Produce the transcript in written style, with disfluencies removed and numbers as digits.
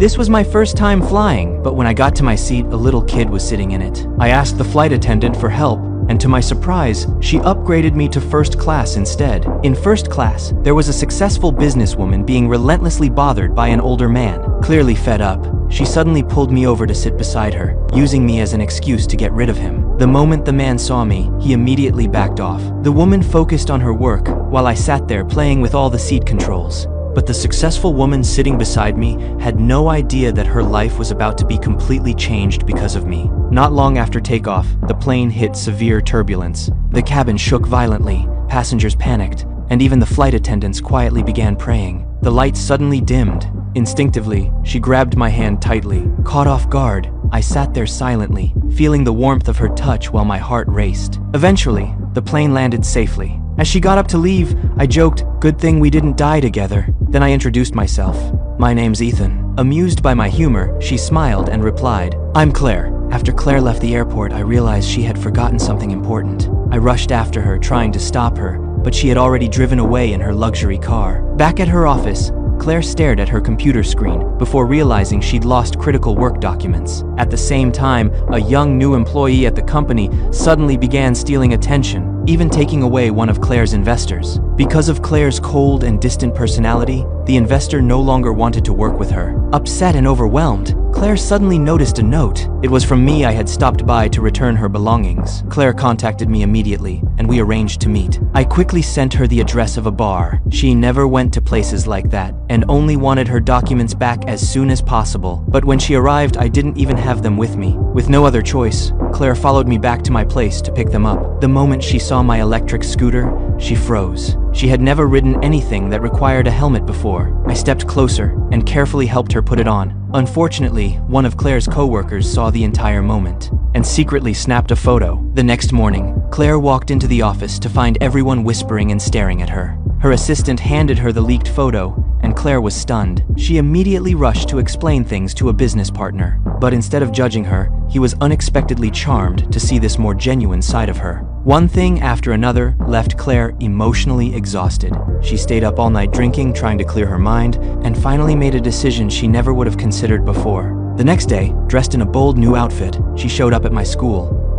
This was my first time flying, but when I got to my seat, a little kid was sitting in it. I asked the flight attendant for help, and to my surprise, she upgraded me to first class instead. In first class, there was a successful businesswoman being relentlessly bothered by an older man. Clearly fed up, she suddenly pulled me over to sit beside her, using me as an excuse to get rid of him. The moment the man saw me, he immediately backed off. The woman focused on her work, while I sat there playing with all the seat controls. But the successful woman sitting beside me had no idea that her life was about to be completely changed because of me. Not long after takeoff, the plane hit severe turbulence. The cabin shook violently, passengers panicked, and even the flight attendants quietly began praying. The lights suddenly dimmed. Instinctively, she grabbed my hand tightly. Caught off guard, I sat there silently, feeling the warmth of her touch while my heart raced. Eventually, the plane landed safely. As she got up to leave, I joked, "Good thing we didn't die together." Then I introduced myself. "My name's Ethan." Amused by my humor, she smiled and replied, "I'm Claire." After Claire left the airport, I realized she had forgotten something important. I rushed after her, trying to stop her, but she had already driven away in her luxury car. Back at her office, Claire stared at her computer screen before realizing she'd lost critical work documents. At the same time, a young new employee at the company suddenly began stealing attention, even taking away one of Claire's investors. Because of Claire's cold and distant personality, the investor no longer wanted to work with her. Upset and overwhelmed, Claire suddenly noticed a note. It was from me. I had stopped by to return her belongings. Claire contacted me immediately, and we arranged to meet. I quickly sent her the address of a bar. She never went to places like that, and only wanted her documents back as soon as possible. But when she arrived, I didn't even have them with me. With no other choice, Claire followed me back to my place to pick them up. The moment she saw my electric scooter, she froze. She had never ridden anything that required a helmet before. I stepped closer and carefully helped her put it on. Unfortunately, one of Claire's co-workers saw the entire moment and secretly snapped a photo. The next morning, Claire walked into the office to find everyone whispering and staring at her. Her assistant handed her the leaked photo, and Claire was stunned. She immediately rushed to explain things to a business partner. But instead of judging her, he was unexpectedly charmed to see this more genuine side of her. One thing after another left Claire emotionally exhausted. She stayed up all night drinking, trying to clear her mind, and finally made a decision she never would have considered before. The next day, dressed in a bold new outfit, she showed up at my school.